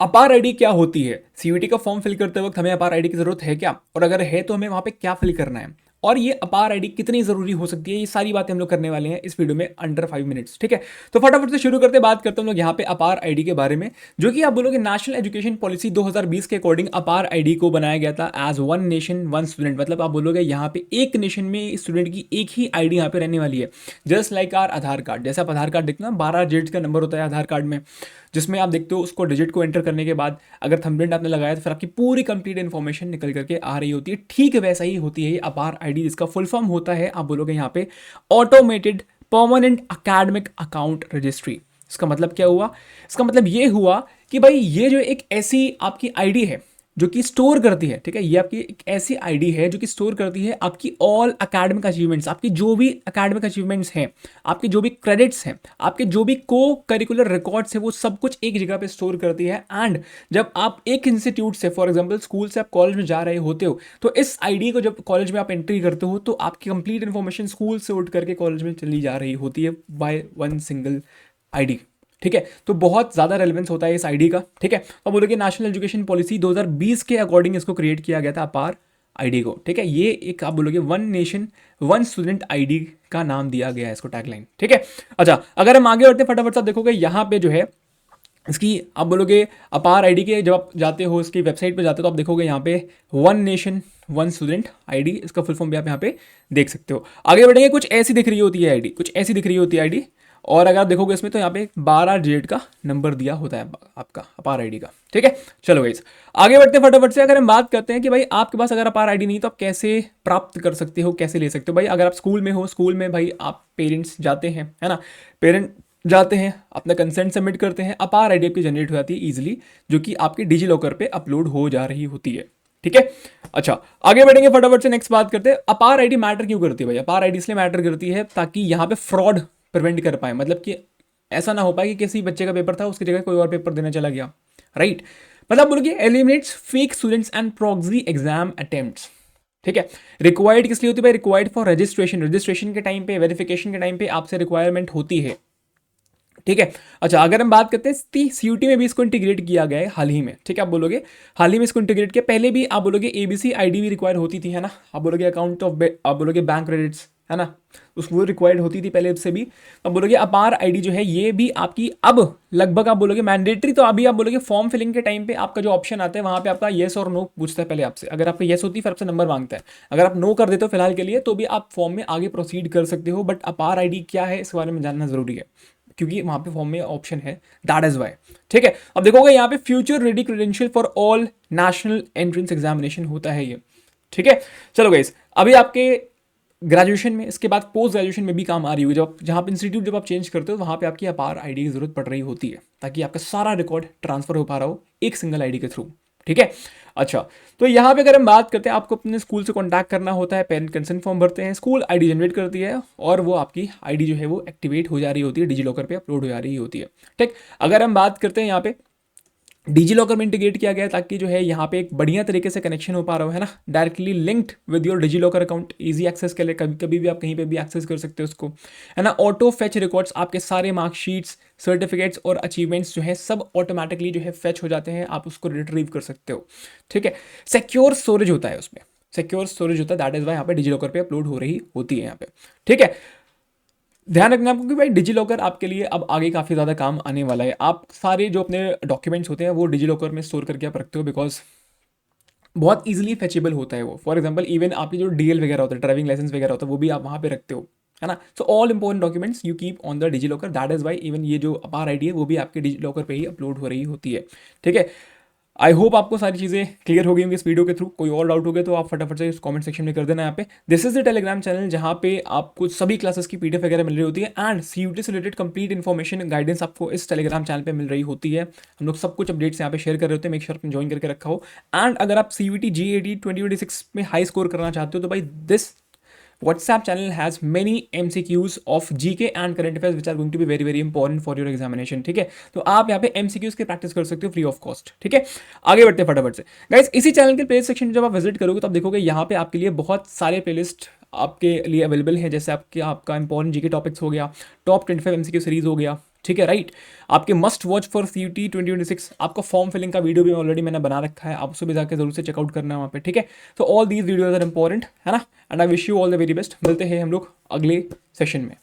अपार आईडी क्या होती है? सीयूईटी का फॉर्म फिल करते वक्त हमें अपार आईडी की जरूरत है क्या, और अगर है तो हमें वहां पे क्या फिल करना है, और ये अपार आईडी कितनी जरूरी हो सकती है, ये सारी बातें हम लोग करने वाले हैं इस वीडियो में अंडर 5 मिनट्स। ठीक है, तो फटाफट से शुरू करते बात करते हैं हम लोग यहाँ पे अपार आईडी के बारे में, जो कि आप बोलोगे नेशनल एजुकेशन पॉलिसी 2020 के अकॉर्डिंग अपार आईडी को बनाया गया था as one nation one student. मतलब आप बोलोगे यहाँ पे एक नेशन में स्टूडेंट की एक ही आईडी यहाँ पे रहने वाली है, just like our Aadhaar card. जैसे आप आधार कार्ड देखते हो ना, 12 डिजिट का नंबर होता है आधार कार्ड में, जिसमें आप देखते हो उसको डिजिट को एंटर करने के बाद अगर थंबनेल आपने लगाया तो फिर आपकी पूरी कंप्लीट इन्फॉर्मेशन निकल करके आ रही होती है। ठीक वैसा ही होती है ये अपार आईडी, जिसका फुल फॉर्म होता है, आप बोलोगे यहाँ पे automated permanent academic account registry. इसका मतलब क्या हुआ? इसका मतलब ये हुआ कि भाई ये जो एक ऐसी आपकी आईडी है जो कि स्टोर करती है, ठीक है, ये आपकी एक ऐसी आईडी है जो कि स्टोर करती है आपकी ऑल एकेडमिक अचीवमेंट्स, आपकी जो भी एकेडमिक अचीवमेंट्स हैं, आपके जो भी क्रेडिट्स हैं, आपके जो भी को करिकुलर रिकॉर्ड्स हैं, वो सब कुछ एक जगह पे स्टोर करती है। एंड जब आप एक इंस्टीट्यूट से, फॉर एग्जांपल स्कूल से आप कॉलेज में जा रहे होते हो, तो इस आईडी को जब कॉलेज में आप एंट्री करते हो तो आपकी कंप्लीट इन्फॉर्मेशन स्कूल से उठ करके कॉलेज में चली जा रही होती है बाय वन सिंगल आईडी। ठीक है, तो बहुत ज़्यादा रेलेवेंस होता है इस आईडी का। ठीक है, अब बोलोगे नेशनल एजुकेशन पॉलिसी 2020 के अकॉर्डिंग इसको क्रिएट किया गया था अपार आईडी को। ठीक है, ये एक आप बोलोगे one nation one student ID का नाम दिया गया है इसको, टैगलाइन। ठीक है, अच्छा अगर हम आगे बढ़ते फटाफट से देखोगे यहाँ पे जो है इसकी आप बोलोगे अपार आईडी के, जब आप जाते हो इसकी वेबसाइट पे जाते हो तो आप देखोगे यहाँ पे one nation one student ID, इसका फुल फॉर्म भी आप यहाँ पे देख सकते हो। आगे बढ़ेंगे, कुछ ऐसी दिख रही होती है आईडी, कुछ ऐसी दिख रही होती है आईडी, और अगर आप देखोगे इसमें तो यहाँ पे 12 डिजिट का नंबर दिया होता है आपका अपार आईडी का। ठीक है, चलो गाइस आगे बढ़ते हैं फटाफट से। अगर हम बात करते हैं कि भाई आपके पास अगर अपार आईडी नहीं तो आप कैसे प्राप्त कर सकते हो, कैसे ले सकते हो। भाई अगर आप स्कूल में हो, स्कूल में भाई आप पेरेंट्स जाते हैं, है ना, पेरेंट जाते हैं, अपना कंसेंट सबमिट करते हैं, अपार आईडी आपकी जनरेट हो जाती है ईजिली, जो कि आपके डिजी लॉकर पे अपलोड हो जा रही होती है। ठीक है, अच्छा आगे बढ़ेंगे फटाफट से, नेक्स्ट बात करते हैं अपार आईडी मैटर क्यों करती है। भाई अपार आईडी इसलिए मैटर करती है ताकि यहाँ पे फ्रॉड प्रिवेंट कर पाए, मतलब कि ऐसा ना हो पाए कि किसी बच्चे का पेपर था उसकी जगह कोई और पेपर देने चला गया, राइट। मतलब बोलोगे eliminates fake students and proxy exam attempts. ठीक है, रिक्वायर्ड किस लिए होती है भाई? रिक्वायर्ड फॉर रजिस्ट्रेशन, रजिस्ट्रेशन के टाइम पे, वेरिफिकेशन के टाइम पे आपसे रिक्वायरमेंट होती है। ठीक है, अच्छा अगर हम बात करते हैं सीयूटी में भी इसको इंटीग्रेट किया गया है हाल ही में। ठीक है, आप बोलोगे हाल ही में इसको इंटीग्रेट किया, पहले भी आप बोलोगे एबीसी आईडी भी रिक्वायर होती थी, है ना, आप बोलोगे अकाउंट ऑफ, आप बोलोगे बैंक क्रेडिट्स, है ना, उसको रिक्वायर्ड होती थी पहले से भी। अब बोलोगे अपार आईडी जो है ये भी आपकी अब लगभग आप बोलोगे मैंडेटरी, तो अभी आप बोलोगे फॉर्म फिलिंग के टाइम पे आपका जो ऑप्शन आता है वहाँ पे आपका येस और नो पूछता है पहले आपसे। अगर आपका येस होती है फिर आपसे नंबर मांगता है, अगर आप नो कर देते हो फिलहाल के लिए तो भी आप फॉर्म में आगे प्रोसीड कर सकते हो। बट अपार आईडी क्या है इस बारे में जानना जरूरी है, क्योंकि वहां पे फॉर्म में ऑप्शन है, दैट इज वाई। ठीक है, अब देखोगे यहाँ पे future ready credential for all national entrance examination होता है ये। ठीक है, चलो गाइस अभी आपके ग्रेजुएशन में, इसके बाद पोस्ट ग्रेजुएशन में भी काम आ रही होगी, जब जहाँ पे इंस्टीट्यूट जब आप चेंज करते हो वहाँ पे आपकी अपार आईडी की जरूरत पड़ रही होती है, ताकि आपका सारा रिकॉर्ड ट्रांसफर हो पा रहा हो एक सिंगल आईडी के थ्रू। ठीक है, अच्छा तो यहाँ पे अगर हम बात करते हैं, आपको अपने स्कूल से कॉन्टैक्ट करना होता है, पेरेंट कंसेंट फॉर्म भरते हैं, स्कूल आईडी जनरेट करती है और वो आपकी आईडी जो है वो एक्टिवेट हो जा रही होती है, डिजी लॉकर पे अपलोड हो जा रही होती है। ठीक, अगर हम बात करते हैं यहाँ पे डिजी लॉकर में इंटीग्रेट किया गया है ताकि जो है यहाँ पे एक बढ़िया तरीके से कनेक्शन हो पा रहा हो, है ना, directly linked with your DigiLocker account, easy access के लिए कभी कभी भी आप कहीं पे भी एक्सेस कर सकते हो उसको, है ना। ऑटो फेच रिकॉर्ड्स, आपके सारे मार्कशीट्स, सर्टिफिकेट्स और अचीवमेंट्स जो है सब ऑटोमेटिकली जो है फेच हो जाते हैं, आप उसको रिट्रीव कर सकते हो। ठीक है, सिक्योर स्टोरेज होता है उसमें, सिक्योर स्टोरेज होता है, दैट इज वाई यहाँ पे डिजी लॉकर पे अपलोड हो रही होती है यहाँ पे। ठीक है, ध्यान रखना आपको कि भाई डिजी लॉकर आपके लिए अब आगे काफ़ी ज़्यादा काम आने वाला है। आप सारे जो अपने डॉक्यूमेंट्स होते हैं वो डिजी लॉकर में स्टोर करके आप रखते हो, बिकॉज बहुत इजीली फेचेबल होता है वो। फॉर एग्जांपल इवन आपकी जो डीएल वगैरह होता है, ड्राइविंग लाइसेंस वगैरह होता है, वो भी आप वहाँ पे रखते हो, है ना। So all important documents you keep on the DigiLocker, that is why even ये जो अपार आईडी है वो भी आपके डिजी लॉकर पे ही अपलोड हो रही होती है। ठीक है, आई होप आपको सारी चीज़ें क्लियर हो गई होंगी इस वीडियो के थ्रू। कोई और डाउट हो गया तो आप फटाफट से कमेंट सेक्शन में कर देना यहाँ पे। This is the Telegram channel जहाँ पे आपको सभी क्लासेस की पीडीएफ वगैरह मिल रही होती है, एंड सीयूटी से रिलेटेड कंप्लीट इन्फॉर्मेशन गाइडेंस आपको इस टेलीग्राम चैनल पे मिल रही होती है। हम लोग सब कुछ अपडेट्स यहाँ पे शेयर कर रहे होते हैं, मेक श्योर आपने ज्वाइन करके रखा हो। एंड अगर आप सीयूटी GAT 2026 में हाई स्कोर करना चाहते हो तो भाई this WhatsApp channel has many MCQs of GK and current affairs which are going to be very very important for your examination। ठीक है, तो आप यहाँ पे MCQs की प्रैक्टिस कर सकते हो फ्री ऑफ कॉस्ट। ठीक है, आगे बढ़ते हैं फटाफट से गाइस। इसी चैनल के प्लेलिस्ट सेक्शन जब आप विजिट करोगे तो आप देखोगे यहाँ पे आपके लिए बहुत सारे प्लेलिस्ट आपके लिए अवेलेबल है, जैसे आपका इंपॉर्टेंट जीके टॉपिक्स हो गया, टॉप 25 MCQ सीरीज हो गया, ठीक है, राइट। आपके मस्ट वॉच फॉर CUET 2026 आपका फॉर्म फिलिंग का वीडियो भी ऑलरेडी मैंने बना रखा है, आप उसको भी जाकर जरूर से चेकआउट करना है वहाँ पे, ठीक है। तो all these videos are important, है ना। And I wish you all the very best. मिलते हैं हम लोग अगले सेशन में।